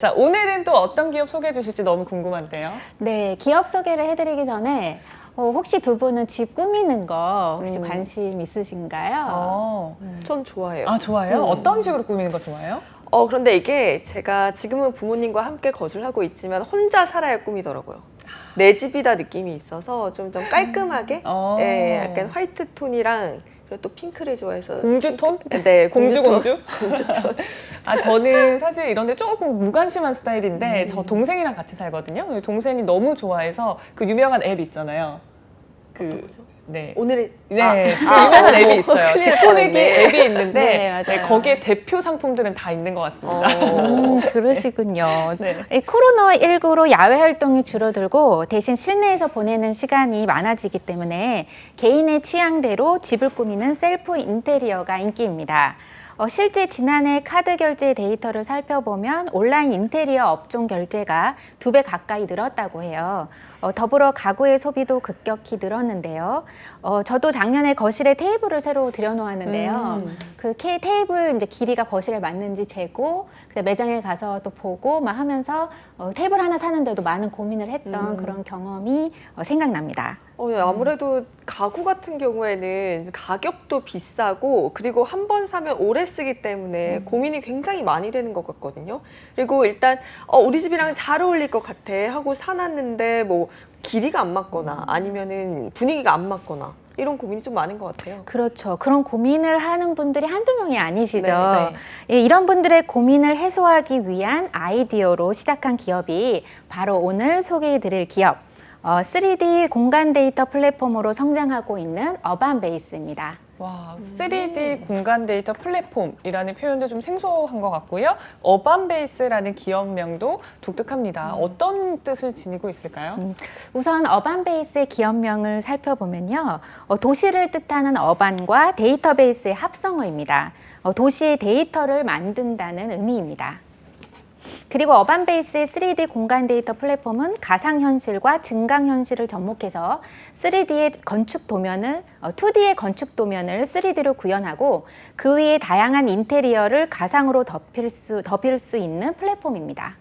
자, 오늘은 또 어떤 기업 소개해 주실지 너무 궁금한데요. 네, 기업 소개를 해드리기 전에 혹시 두 분은 집 꾸미는 거 혹시 관심 있으신가요? 전 좋아해요. 아, 좋아요? 어떤 식으로 꾸미는 거 좋아해요? 그런데 이게 제가 지금은 부모님과 함께 거주를 하고 있지만 혼자 살아야 꿈이더라고요. 내 집이다 느낌이 있어서 좀 깔끔하게 예, 약간 화이트 톤이랑 그리고 또 핑크를 좋아해서 공주톤? 네, 공주? 공주톤. 아, 저는 사실 이런데 조금 무관심한 스타일인데 저 동생이랑 같이 살거든요. 동생이 너무 좋아해서 그 유명한 앱 있잖아요. 어떤 거죠? 네. 오늘의 네, 그 유명한 앱이 있어요. 큰일 집 꾸미기 뻔했네. 앱이 있는데 네, 맞아요. 거기에 대표 상품들은 다 있는 것 같습니다. 그러시군요. 네. 이 코로나19로 야외 활동이 줄어들고 대신 실내에서 보내는 시간이 많아지기 때문에 개인의 취향대로 집을 꾸미는 셀프 인테리어가 인기입니다. 실제 지난해 카드 결제 데이터를 살펴보면 온라인 인테리어 업종 결제가 2배 가까이 늘었다고 해요. 더불어 가구의 소비도 급격히 늘었는데요. 저도 작년에 거실에 테이블을 새로 들여놓았는데요. 그 테이블 이제 길이가 거실에 맞는지 재고 매장에 가서 또 보고 막 하면서 테이블 하나 사는데도 많은 고민을 했던 그런 경험이 생각납니다. 네, 아무래도 가구 같은 경우에는 가격도 비싸고 그리고 한 번 사면 오래 쓰기 때문에 고민이 굉장히 많이 되는 것 같거든요. 그리고 일단 우리 집이랑 잘 어울릴 것 같아 하고 사놨는데 뭐 길이가 안 맞거나 아니면은 분위기가 안 맞거나 이런 고민이 좀 많은 것 같아요. 그렇죠. 그런 고민을 하는 분들이 한두 명이 아니시죠. 네. 예, 이런 분들의 고민을 해소하기 위한 아이디어로 시작한 기업이 바로 오늘 소개해 드릴 기업 3D 공간 데이터 플랫폼으로 성장하고 있는 어반베이스입니다. 와, 3D 공간 데이터 플랫폼이라는 표현도 좀 생소한 것 같고요. 어반베이스라는 기업명도 독특합니다. 어떤 뜻을 지니고 있을까요? 우선 어반베이스의 기업명을 살펴보면요. 도시를 뜻하는 어반과 데이터베이스의 합성어입니다. 도시의 데이터를 만든다는 의미입니다. 그리고 어반베이스의 3D 공간 데이터 플랫폼은 가상현실과 증강현실을 접목해서 3D의 건축 도면을 2D의 건축 도면을 3D로 구현하고 그 위에 다양한 인테리어를 가상으로 덮일 수 있는 플랫폼입니다.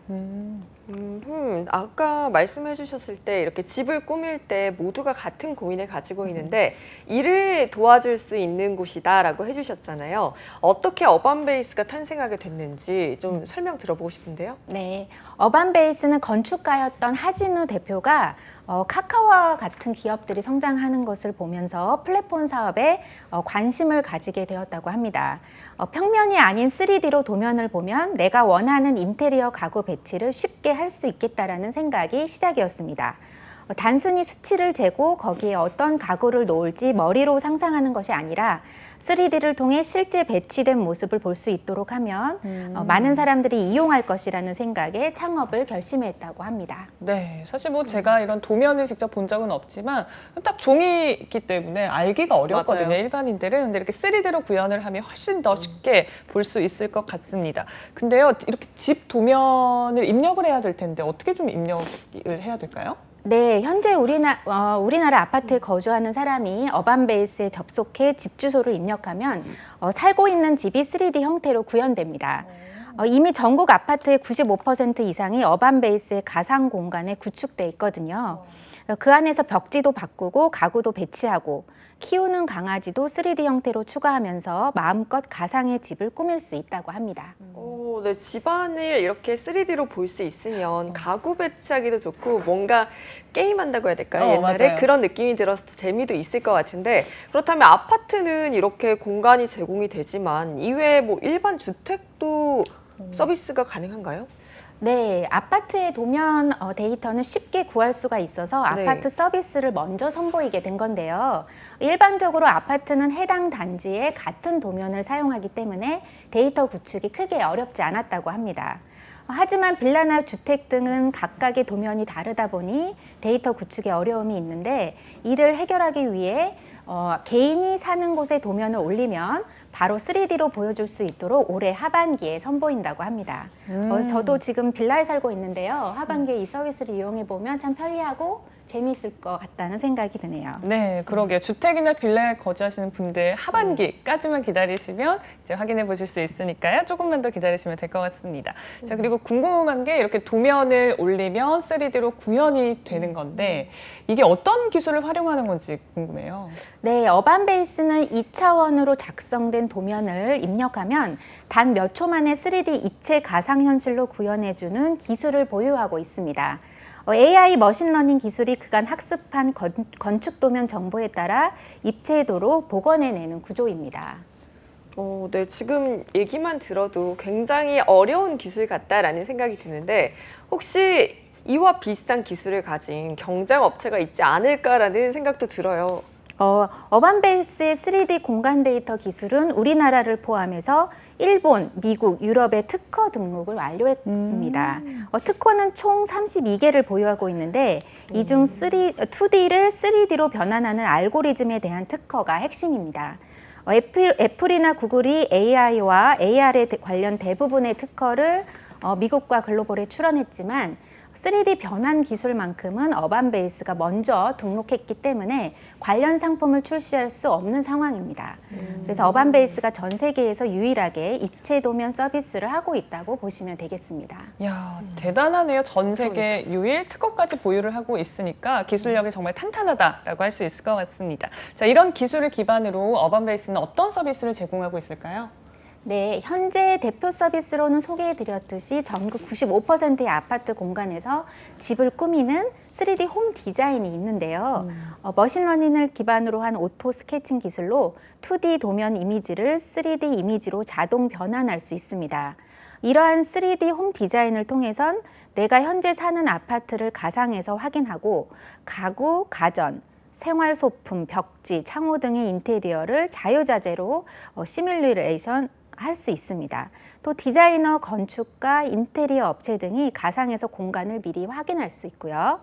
아까 말씀해 주셨을 때 이렇게 집을 꾸밀 때 모두가 같은 고민을 가지고 있는데 이를 도와줄 수 있는 곳이다라고 해주셨잖아요. 어떻게 어반베이스가 탄생하게 됐는지 좀 설명 들어보고 싶은데요. 네, 어반베이스는 건축가였던 하진우 대표가 카카오와 같은 기업들이 성장하는 것을 보면서 플랫폼 사업에 관심을 가지게 되었다고 합니다. 평면이 아닌 3D로 도면을 보면 내가 원하는 인테리어 가구 배치를 쉽게 할 수 있겠다라는 생각이 시작이었습니다. 단순히 수치를 재고 거기에 어떤 가구를 놓을지 머리로 상상하는 것이 아니라 3D를 통해 실제 배치된 모습을 볼 수 있도록 하면 많은 사람들이 이용할 것이라는 생각에 창업을 결심했다고 합니다. 네, 사실 뭐 제가 이런 도면을 직접 본 적은 없지만 딱 종이기 때문에 알기가 어렵거든요, 맞아요. 일반인들은. 근데 이렇게 3D로 구현을 하면 훨씬 더 쉽게 볼 수 있을 것 같습니다. 근데요, 이렇게 집 도면을 입력을 해야 될 텐데 어떻게 좀 입력을 해야 될까요? 네, 현재 우리나라 아파트에 거주하는 사람이 어반베이스에 접속해 집 주소를 입력하면 살고 있는 집이 3D 형태로 구현됩니다. 이미 전국 아파트의 95% 이상이 어반베이스의 가상 공간에 구축돼 있거든요. 그 안에서 벽지도 바꾸고 가구도 배치하고 키우는 강아지도 3D 형태로 추가하면서 마음껏 가상의 집을 꾸밀 수 있다고 합니다. 네, 집안을 이렇게 3D로 볼 수 있으면 가구 배치하기도 좋고 뭔가 게임한다고 해야 될까요? 옛날에 맞아요. 그런 느낌이 들어서 재미도 있을 것 같은데 그렇다면 아파트는 이렇게 공간이 제공이 되지만 이외에 뭐 일반 주택도 서비스가 가능한가요? 네, 아파트의 도면 데이터는 쉽게 구할 수가 있어서 네. 아파트 서비스를 먼저 선보이게 된 건데요. 일반적으로 아파트는 해당 단지에 같은 도면을 사용하기 때문에 데이터 구축이 크게 어렵지 않았다고 합니다. 하지만 빌라나 주택 등은 각각의 도면이 다르다 보니 데이터 구축에 어려움이 있는데 이를 해결하기 위해 개인이 사는 곳에 도면을 올리면 바로 3D로 보여줄 수 있도록 올해 하반기에 선보인다고 합니다. 저도 지금 빌라에 살고 있는데요. 하반기에 이 서비스를 이용해 보면 참 편리하고 재미있을 것 같다는 생각이 드네요. 네, 그러게요. 주택이나 빌라에 거주하시는 분들 하반기까지만 기다리시면 이제 확인해 보실 수 있으니까요. 조금만 더 기다리시면 될 것 같습니다. 자, 그리고 궁금한 게 이렇게 도면을 올리면 3D로 구현이 되는 건데 이게 어떤 기술을 활용하는 건지 궁금해요. 네, 어반베이스는 2차원으로 작성된 도면을 입력하면 단 몇 초 만에 3D 입체 가상현실로 구현해주는 기술을 보유하고 있습니다. AI 머신러닝 기술이 그간 학습한 건축 도면 정보에 따라 입체도로 복원해내는 구조입니다. 네, 지금 얘기만 들어도 굉장히 어려운 기술 같다라는 생각이 드는데 혹시 이와 비슷한 기술을 가진 경쟁 업체가 있지 않을까라는 생각도 들어요. 어반베이스의 3D 공간 데이터 기술은 우리나라를 포함해서 일본, 미국, 유럽의 특허 등록을 완료했습니다. 특허는 총 32개를 보유하고 있는데 이 중 2D를 3D로 변환하는 알고리즘에 대한 특허가 핵심입니다. 애플이나 구글이 AI와 AR에 관련 대부분의 특허를 미국과 글로벌에 출원했지만 3D 변환 기술만큼은 어반베이스가 먼저 등록했기 때문에 관련 상품을 출시할 수 없는 상황입니다. 그래서 어반베이스가 전 세계에서 유일하게 입체 도면 서비스를 하고 있다고 보시면 되겠습니다. 이야, 대단하네요. 전 세계 유일 특허까지 보유를 하고 있으니까 기술력이 정말 탄탄하다라고 할 수 있을 것 같습니다. 자, 이런 기술을 기반으로 어반베이스는 어떤 서비스를 제공하고 있을까요? 네, 현재 대표 서비스로는 소개해드렸듯이 전국 95%의 아파트 공간에서 집을 꾸미는 3D 홈 디자인이 있는데요. 머신러닝을 기반으로 한 오토 스케칭 기술로 2D 도면 이미지를 3D 이미지로 자동 변환할 수 있습니다. 이러한 3D 홈 디자인을 통해선 내가 현재 사는 아파트를 가상에서 확인하고 가구, 가전, 생활소품, 벽지, 창호 등의 인테리어를 자유자재로 시뮬레이션 할 수 있습니다. 또 디자이너, 건축가, 인테리어 업체 등이 가상에서 공간을 미리 확인할 수 있고요.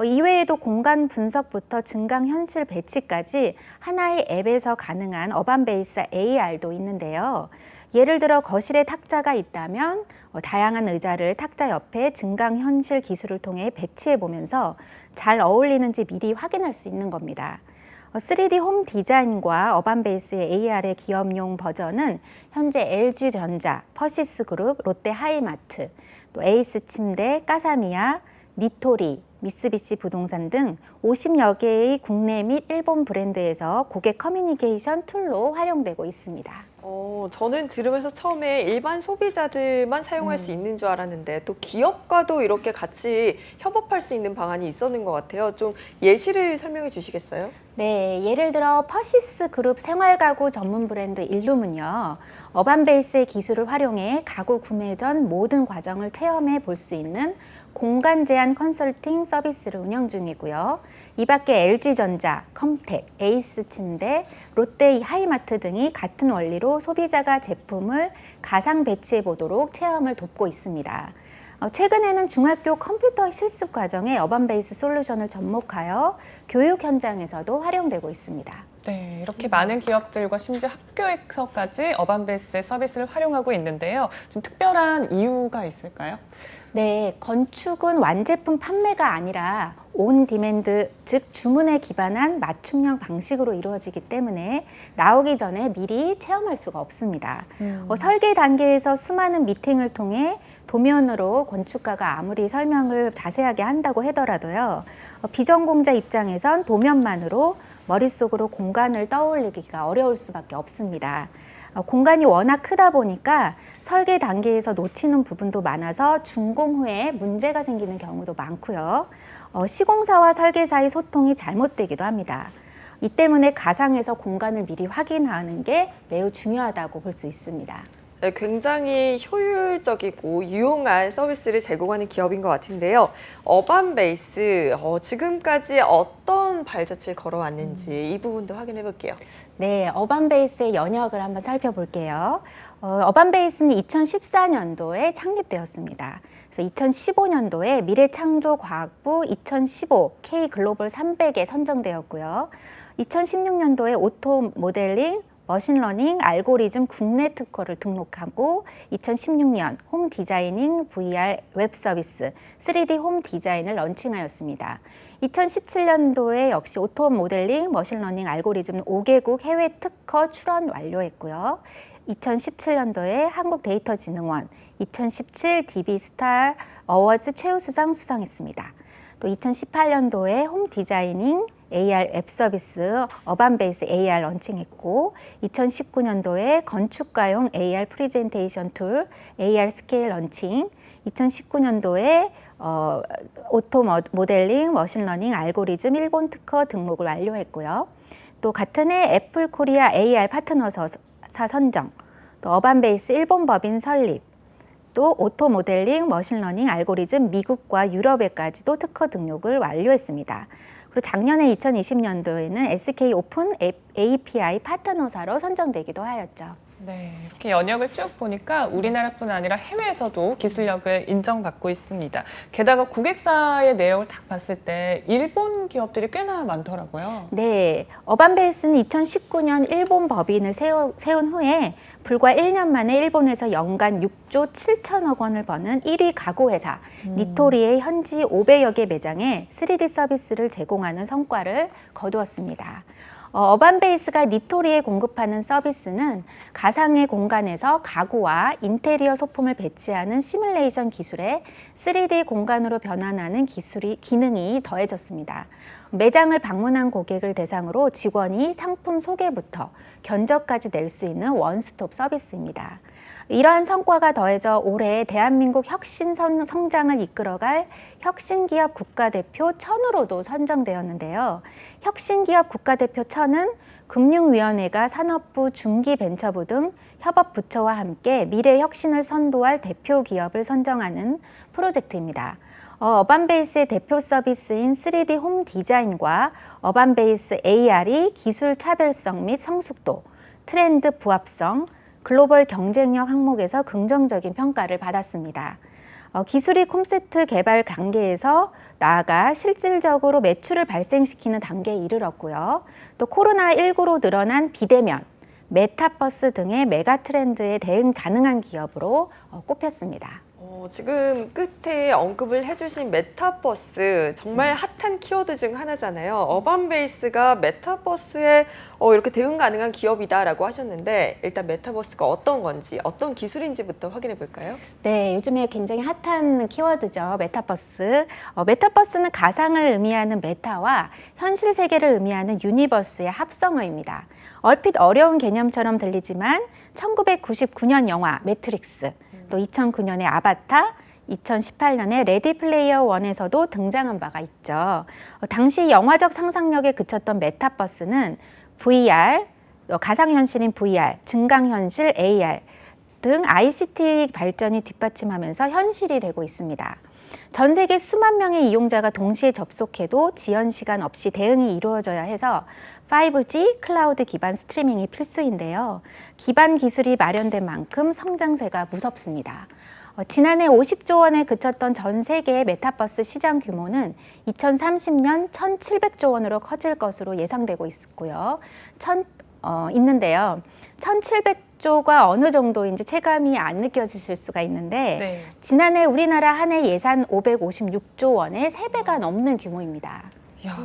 이외에도 공간 분석부터 증강현실 배치까지 하나의 앱에서 가능한 어반베이스 AR도 있는데요. 예를 들어 거실에 탁자가 있다면 다양한 의자를 탁자 옆에 증강현실 기술을 통해 배치해 보면서 잘 어울리는지 미리 확인할 수 있는 겁니다. 3D 홈 디자인과 어반베이스의 AR의 기업용 버전은 현재 LG전자, 퍼시스그룹, 롯데하이마트, 또 에이스 침대, 까사미야, 니토리, 미쓰비시 부동산 등 50여 개의 국내 및 일본 브랜드에서 고객 커뮤니케이션 툴로 활용되고 있습니다. 저는 들으면서 처음에 일반 소비자들만 사용할 수 있는 줄 알았는데 또 기업과도 이렇게 같이 협업할 수 있는 방안이 있었는 것 같아요. 좀 예시를 설명해 주시겠어요? 네, 예를 들어 퍼시스 그룹 생활가구 전문 브랜드 일룸은요. 어반베이스의 기술을 활용해 가구 구매 전 모든 과정을 체험해 볼 수 있는 공간 제한 컨설팅 서비스를 운영 중이고요. 이 밖에 LG전자, 컴텍, 에이스 침대, 롯데 하이마트 등이 같은 원리로 소비자가 제품을 가상 배치해 보도록 체험을 돕고 있습니다. 최근에는 중학교 컴퓨터 실습 과정에 어반베이스 솔루션을 접목하여 교육 현장에서도 활용되고 있습니다. 네, 이렇게 많은 기업들과 심지어 학교에서까지 어반베이스의 서비스를 활용하고 있는데요. 좀 특별한 이유가 있을까요? 네, 건축은 완제품 판매가 아니라 온 디맨드, 즉 주문에 기반한 맞춤형 방식으로 이루어지기 때문에 나오기 전에 미리 체험할 수가 없습니다. 설계 단계에서 수많은 미팅을 통해 도면으로 건축가가 아무리 설명을 자세하게 한다고 하더라도요. 비전공자 입장에선 도면만으로 머릿속으로 공간을 떠올리기가 어려울 수밖에 없습니다. 공간이 워낙 크다 보니까 설계 단계에서 놓치는 부분도 많아서 준공 후에 문제가 생기는 경우도 많고요. 시공사와 설계사의 소통이 잘못되기도 합니다. 이 때문에 가상에서 공간을 미리 확인하는 게 매우 중요하다고 볼 수 있습니다. 네, 굉장히 효율적이고 유용한 서비스를 제공하는 기업인 것 같은데요. 어반베이스, 지금까지 어떤 발자취를 걸어왔는지 이 부분도 확인해 볼게요. 네, 어반베이스의 연역을 한번 살펴볼게요. 어반베이스는 2014년도에 창립되었습니다. 그래서 2015년도에 미래창조과학부 2015 K 글로벌 300에 선정되었고요. 2016년도에 오토 모델링 머신러닝 알고리즘 국내 특허를 등록하고 2016년 홈 디자이닝 VR 웹 서비스 3D 홈 디자인을 런칭하였습니다. 2017년도에 역시 오토 모델링 머신러닝 알고리즘 5개국 해외 특허 출원 완료했고요. 2017년도에 한국데이터진흥원 2017 DB스타 어워즈 최우수상 수상했습니다. 또 2018년도에 홈 디자이닝 AR 앱 서비스 어반베이스 AR 런칭했고 2019년도에 건축가용 AR 프레젠테이션 툴 AR 스케일 런칭 2019년도에 오토 모델링 머신러닝 알고리즘 일본 특허 등록을 완료했고요. 또 같은 해 애플 코리아 AR 파트너사 선정, 또 어반베이스 일본 법인 설립, 또 오토 모델링 머신러닝 알고리즘 미국과 유럽에까지도 특허 등록을 완료했습니다. 그리고 작년에 2020년도에는 SK 오픈 API 파트너사로 선정되기도 하였죠. 네, 이렇게 연역을 쭉 보니까 우리나라뿐 아니라 해외에서도 기술력을 인정받고 있습니다. 게다가 고객사의 내역을 딱 봤을 때 일본 기업들이 꽤나 많더라고요. 네, 어반베이스는 2019년 일본 법인을 세운 후에 불과 1년 만에 일본에서 연간 6조 7천억 원을 버는 1위 가구 회사 니토리의 현지 500여 개 매장에 3D 서비스를 제공하는 성과를 거두었습니다. 어반베이스가 니토리에 공급하는 서비스는 가상의 공간에서 가구와 인테리어 소품을 배치하는 시뮬레이션 기술에 3D 공간으로 변환하는 기능이 더해졌습니다. 매장을 방문한 고객을 대상으로 직원이 상품 소개부터 견적까지 낼 수 있는 원스톱 서비스입니다. 이러한 성과가 더해져 올해 대한민국 혁신 성장을 이끌어갈 혁신기업 국가대표 1000으로도 선정되었는데요. 혁신기업 국가대표 1000은 금융위원회가 산업부, 중기벤처부 등 협업부처와 함께 미래 혁신을 선도할 대표 기업을 선정하는 프로젝트입니다. 어반베이스의 대표 서비스인 3D 홈 디자인과 어반베이스 AR이 기술 차별성 및 성숙도, 트렌드 부합성, 글로벌 경쟁력 항목에서 긍정적인 평가를 받았습니다. 기술이 콘셉트 개발 단계에서 나아가 실질적으로 매출을 발생시키는 단계에 이르렀고요. 또 코로나19로 늘어난 비대면, 메타버스 등의 메가 트렌드에 대응 가능한 기업으로 꼽혔습니다. 지금 끝에 언급을 해주신 메타버스 정말 핫한 키워드 중 하나잖아요. 어반베이스가 메타버스에 이렇게 대응 가능한 기업이다라고 하셨는데 일단 메타버스가 어떤 건지 어떤 기술인지부터 확인해 볼까요? 네, 요즘에 굉장히 핫한 키워드죠. 메타버스. 메타버스는 가상을 의미하는 메타와 현실 세계를 의미하는 유니버스의 합성어입니다. 얼핏 어려운 개념처럼 들리지만 1999년 영화 매트릭스, 또 2009년의 아바타, 2018년에 레디 플레이어 원에서도 등장한 바가 있죠. 당시 영화적 상상력에 그쳤던 메타버스는 VR, 가상현실인 VR, 증강현실 AR 등 ICT 발전이 뒷받침하면서 현실이 되고 있습니다. 전 세계 수만 명의 이용자가 동시에 접속해도 지연 시간 없이 대응이 이루어져야 해서 5G 클라우드 기반 스트리밍이 필수인데요. 기반 기술이 마련된 만큼 성장세가 무섭습니다. 지난해 50조 원에 그쳤던 전 세계의 메타버스 시장 규모는 2030년 1,700조 원으로 커질 것으로 예상되고 있고요. 있는데요. 1,700조가 어느 정도인지 체감이 안 느껴지실 수가 있는데 네. 지난해 우리나라 한 해 예산 556조 원의 3배가 넘는 규모입니다. 이야,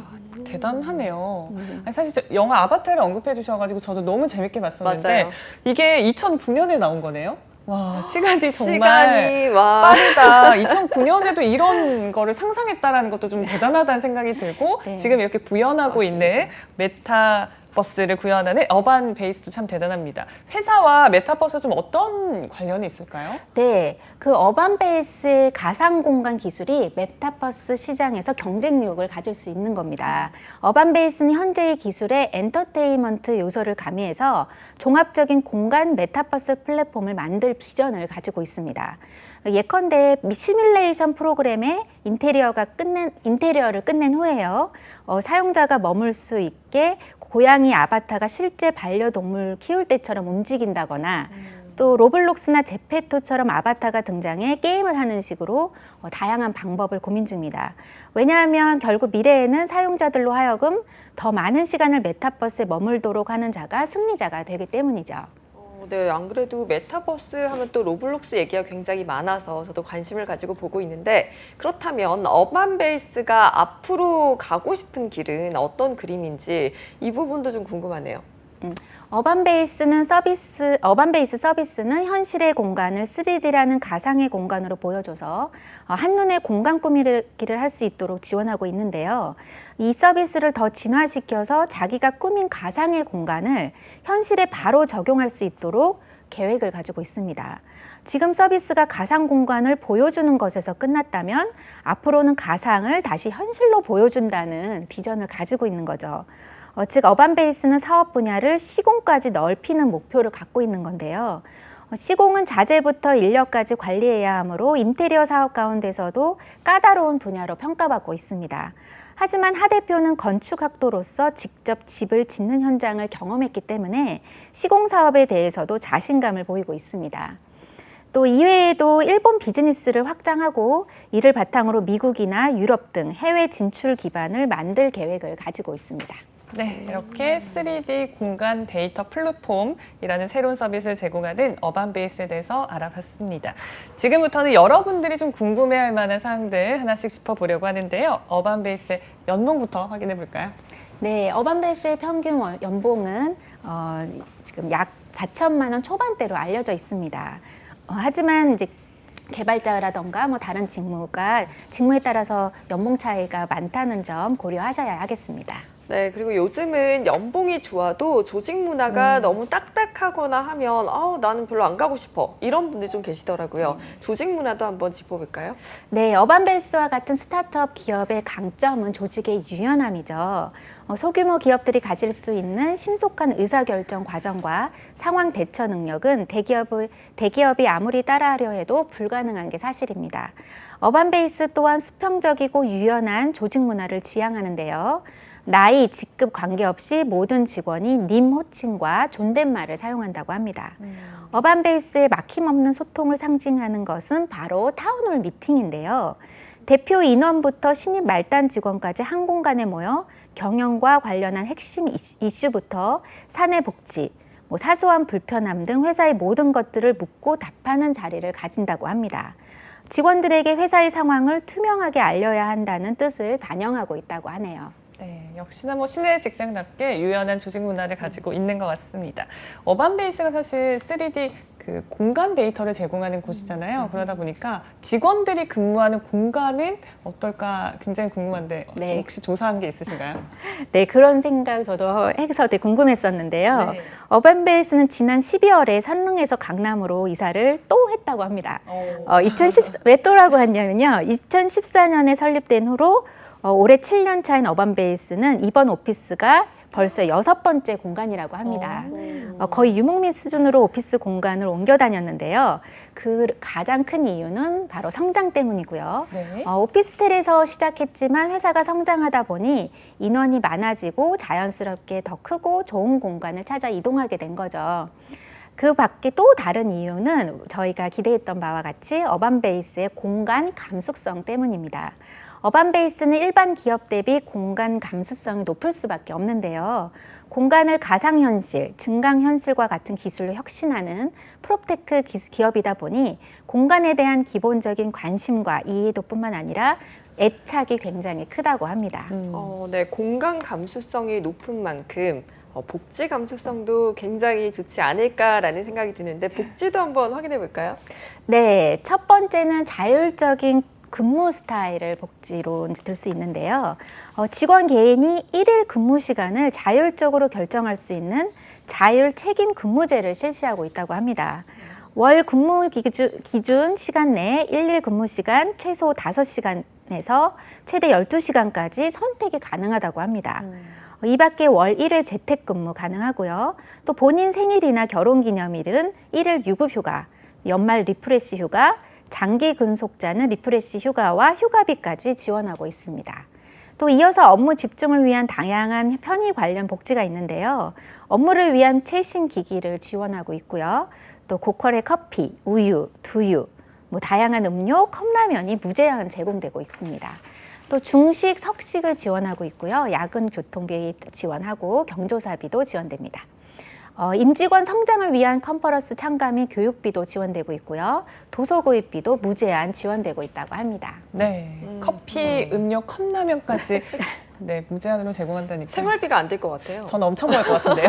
대단하네요. 아니, 사실 영화 아바타를 언급해 주셔가지고 저도 너무 재밌게 봤었는데 맞아요. 이게 2009년에 나온 거네요? 와, 시간이 정말 와. 빠르다. 2009년에도 이런 거를 상상했다라는 것도 좀 대단하다는 생각이 들고 네. 지금 이렇게 구현하고 맞습니다. 있는 메타버스를 구현하는 어반베이스도 참 대단합니다. 회사와 메타버스 좀 어떤 관련이 있을까요? 네, 그 어반베이스의 가상공간 기술이 메타버스 시장에서 경쟁력을 가질 수 있는 겁니다. 어반베이스는 현재의 기술에 엔터테인먼트 요소를 가미해서 종합적인 공간 메타버스 플랫폼을 만들 비전을 가지고 있습니다. 예컨대 시뮬레이션 프로그램의 인테리어를 끝낸 후에요. 사용자가 머물 수 있게 고양이 아바타가 실제 반려동물 키울 때처럼 움직인다거나 또 로블록스나 제페토처럼 아바타가 등장해 게임을 하는 식으로 다양한 방법을 고민 중입니다. 왜냐하면 결국 미래에는 사용자들로 하여금 더 많은 시간을 메타버스에 머물도록 하는 자가 승리자가 되기 때문이죠. 네, 안 그래도 메타버스 하면 또 로블록스 얘기가 굉장히 많아서 저도 관심을 가지고 보고 있는데, 그렇다면 어반베이스가 앞으로 가고 싶은 길은 어떤 그림인지 이 부분도 좀 궁금하네요. 어반베이스 서비스는 현실의 공간을 3D라는 가상의 공간으로 보여줘서 한눈에 공간 꾸미기를 할 수 있도록 지원하고 있는데요. 이 서비스를 더 진화시켜서 자기가 꾸민 가상의 공간을 현실에 바로 적용할 수 있도록 계획을 가지고 있습니다. 지금 서비스가 가상 공간을 보여주는 것에서 끝났다면 앞으로는 가상을 다시 현실로 보여준다는 비전을 가지고 있는 거죠. 즉 어반베이스는 사업 분야를 시공까지 넓히는 목표를 갖고 있는 건데요. 시공은 자재부터 인력까지 관리해야 하므로 인테리어 사업 가운데서도 까다로운 분야로 평가받고 있습니다. 하지만 하 대표는 건축학도로서 직접 집을 짓는 현장을 경험했기 때문에 시공 사업에 대해서도 자신감을 보이고 있습니다. 또 이외에도 일본 비즈니스를 확장하고 이를 바탕으로 미국이나 유럽 등 해외 진출 기반을 만들 계획을 가지고 있습니다. 네, 이렇게 3D 공간 데이터 플랫폼이라는 새로운 서비스를 제공하는 어반베이스에 대해서 알아봤습니다. 지금부터는 여러분들이 좀 궁금해할 만한 사항들 하나씩 짚어보려고 하는데요. 어반베이스의 연봉부터 확인해 볼까요? 네, 어반베이스의 평균 연봉은 지금 약 4천만 원 초반대로 알려져 있습니다. 하지만 이제 개발자라던가 다른 직무에 따라서 연봉 차이가 많다는 점 고려하셔야 하겠습니다. 네, 그리고 요즘은 연봉이 좋아도 조직 문화가 너무 딱딱하거나 하면 나는 별로 안 가고 싶어, 이런 분들 좀 계시더라고요. 조직 문화도 한번 짚어볼까요? 네, 어반베이스와 같은 스타트업 기업의 강점은 조직의 유연함이죠. 소규모 기업들이 가질 수 있는 신속한 의사결정 과정과 상황 대처 능력은 대기업이 아무리 따라하려 해도 불가능한 게 사실입니다. 어반베이스 또한 수평적이고 유연한 조직 문화를 지향하는데요. 나이, 직급 관계없이 모든 직원이 님 호칭과 존댓말을 사용한다고 합니다. 어반베이스의 막힘없는 소통을 상징하는 것은 바로 타운홀 미팅인데요. 대표 인원부터 신입 말단 직원까지 한 공간에 모여 경영과 관련한 핵심 이슈부터 사내 복지, 사소한 불편함 등 회사의 모든 것들을 묻고 답하는 자리를 가진다고 합니다. 직원들에게 회사의 상황을 투명하게 알려야 한다는 뜻을 반영하고 있다고 하네요. 네, 역시나 시내 직장답게 유연한 조직 문화를 가지고 있는 것 같습니다. 어반베이스가 사실 3D 공간 데이터를 제공하는 곳이잖아요. 그러다 보니까 직원들이 근무하는 공간은 어떨까 굉장히 궁금한데 네. 혹시 조사한 게 있으신가요? 네, 그런 생각 저도 해서 되게 궁금했었는데요. 네. 어반베이스는 지난 12월에 선릉에서 강남으로 이사를 또 했다고 합니다. 왜 또라고 하냐면요. 2014년에 설립된 후로 올해 7년 차인 어반베이스는 이번 오피스가 벌써 6번째 공간이라고 합니다. 거의 유목민 수준으로 오피스 공간을 옮겨 다녔는데요. 그 가장 큰 이유는 바로 성장 때문이고요. 네. 오피스텔에서 시작했지만 회사가 성장하다 보니 인원이 많아지고 자연스럽게 더 크고 좋은 공간을 찾아 이동하게 된 거죠. 그 밖에 또 다른 이유는 저희가 기대했던 바와 같이 어반베이스의 공간 감수성 때문입니다. 어반베이스는 일반 기업 대비 공간 감수성이 높을 수밖에 없는데요. 공간을 가상현실, 증강현실과 같은 기술로 혁신하는 프롭테크 기업이다 보니 공간에 대한 기본적인 관심과 이해도뿐만 아니라 애착이 굉장히 크다고 합니다. 네, 공간 감수성이 높은 만큼 복지 감수성도 굉장히 좋지 않을까라는 생각이 드는데, 복지도 한번 확인해 볼까요? 네, 첫 번째는 자율적인 근무 스타일을 복지로 들 수 있는데요. 직원 개인이 1일 근무 시간을 자율적으로 결정할 수 있는 자율 책임 근무제를 실시하고 있다고 합니다. 월 근무 기준 시간 내에 1일 근무 시간 최소 5시간에서 최대 12시간까지 선택이 가능하다고 합니다. 이 밖에 월 1회 재택근무 가능하고요. 또 본인 생일이나 결혼기념일은 1일 유급휴가, 연말 리프레시 휴가, 장기 근속자는 리프레시 휴가와 휴가비까지 지원하고 있습니다. 또 이어서 업무 집중을 위한 다양한 편의 관련 복지가 있는데요. 업무를 위한 최신 기기를 지원하고 있고요. 또 고퀄의 커피, 우유, 두유, 뭐 다양한 음료, 컵라면이 무제한 제공되고 있습니다. 또 중식, 석식을 지원하고 있고요. 야근 교통비 지원하고 경조사비도 지원됩니다. 임직원 성장을 위한 컨퍼런스 참가 및 교육비도 지원되고 있고요. 도서 구입비도 무제한 지원되고 있다고 합니다. 네, 커피, 음료, 컵라면까지 네, 무제한으로 제공한다니까. 생활비가 안 될 것 같아요. 전 엄청 먹을 것 같은데요.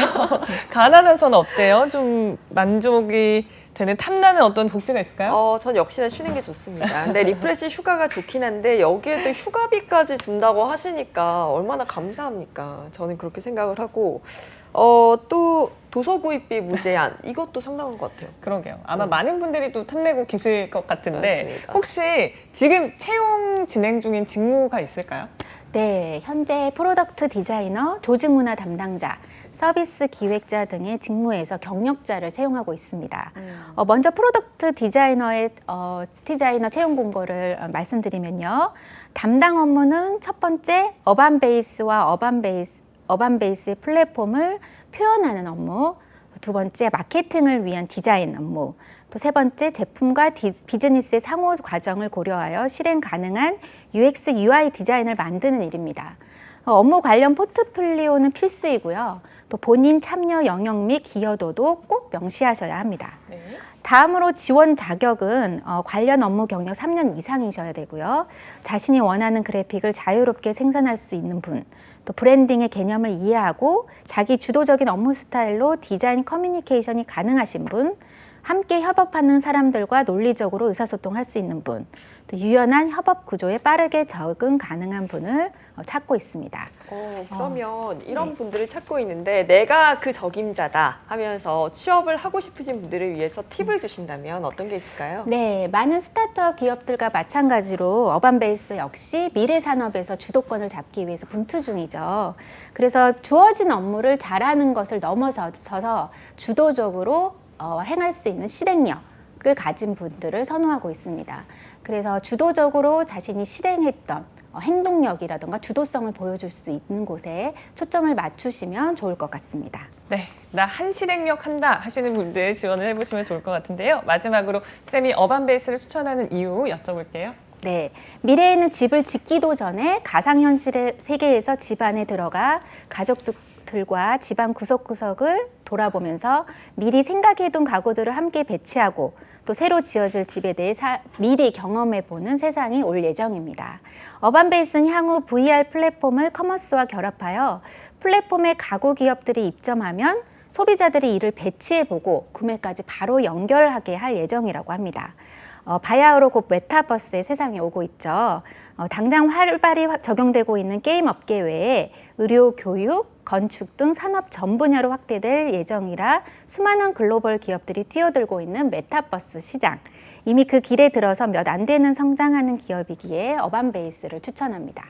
가난한선 어때요? 좀 만족이 되는 탐나는 어떤 복지가 있을까요? 전 역시나 쉬는 게 좋습니다. 근데 리프레시 휴가가 좋긴 한데 여기에도 휴가비까지 준다고 하시니까 얼마나 감사합니까? 저는 그렇게 생각을 하고 또 도서 구입비 무제한 이것도 상당한 것 같아요. 그러게요. 아마 많은 분들이 또 탐내고 계실 것 같은데 맞습니다. 혹시 지금 채용 진행 중인 직무가 있을까요? 네, 현재 프로덕트 디자이너, 조직문화 담당자, 서비스 기획자 등의 직무에서 경력자를 채용하고 있습니다. 먼저 프로덕트 디자이너의 디자이너 채용 공고를 말씀드리면요. 담당 업무는 첫 번째 어반베이스와 어반베이스의 플랫폼을 표현하는 업무, 두 번째 마케팅을 위한 디자인 업무, 또 세 번째 제품과 비즈니스의 상호 과정을 고려하여 실행 가능한 UX, UI 디자인을 만드는 일입니다. 업무 관련 포트폴리오는 필수이고요. 또 본인 참여 영역 및 기여도도 꼭 명시하셔야 합니다. 네. 다음으로 지원 자격은 관련 업무 경력 3년 이상이셔야 되고요. 자신이 원하는 그래픽을 자유롭게 생산할 수 있는 분, 또 브랜딩의 개념을 이해하고 자기 주도적인 업무 스타일로 디자인 커뮤니케이션이 가능하신 분, 함께 협업하는 사람들과 논리적으로 의사소통할 수 있는 분, 또 유연한 협업 구조에 빠르게 적응 가능한 분을 찾고 있습니다. 그러면 이런 네. 분들을 찾고 있는데 내가 그 적임자다 하면서 취업을 하고 싶으신 분들을 위해서 팁을 주신다면 어떤 게 있을까요? 네, 많은 스타트업 기업들과 마찬가지로 어반베이스 역시 미래 산업에서 주도권을 잡기 위해서 분투 중이죠. 그래서 주어진 업무를 잘하는 것을 넘어서서 주도적으로 행할 수 있는 실행력을 가진 분들을 선호하고 있습니다. 그래서 주도적으로 자신이 실행했던 행동력이라든가 주도성을 보여줄 수 있는 곳에 초점을 맞추시면 좋을 것 같습니다. 네, 나 한실행력 한다 하시는 분들 지원을 해보시면 좋을 것 같은데요. 마지막으로 쌤이 어반베이스를 추천하는 이유 여쭤볼게요. 네, 미래에는 집을 짓기도 전에 가상현실의 세계에서 집 안에 들어가 가족들과 집안 구석구석을 돌아보면서 미리 생각해둔 가구들을 함께 배치하고 또 새로 지어질 집에 대해 미리 경험해보는 세상이 올 예정입니다. 어반베이스는 향후 VR 플랫폼을 커머스와 결합하여 플랫폼에 가구 기업들이 입점하면 소비자들이 이를 배치해보고 구매까지 바로 연결하게 할 예정이라고 합니다. 바야흐로 곧 메타버스의 세상에 오고 있죠. 당장 활발히 적용되고 있는 게임 업계 외에 의료, 교육, 건축 등 산업 전 분야로 확대될 예정이라 수많은 글로벌 기업들이 뛰어들고 있는 메타버스 시장. 이미 그 길에 들어서 몇 안 되는 성장하는 기업이기에 어반베이스를 추천합니다.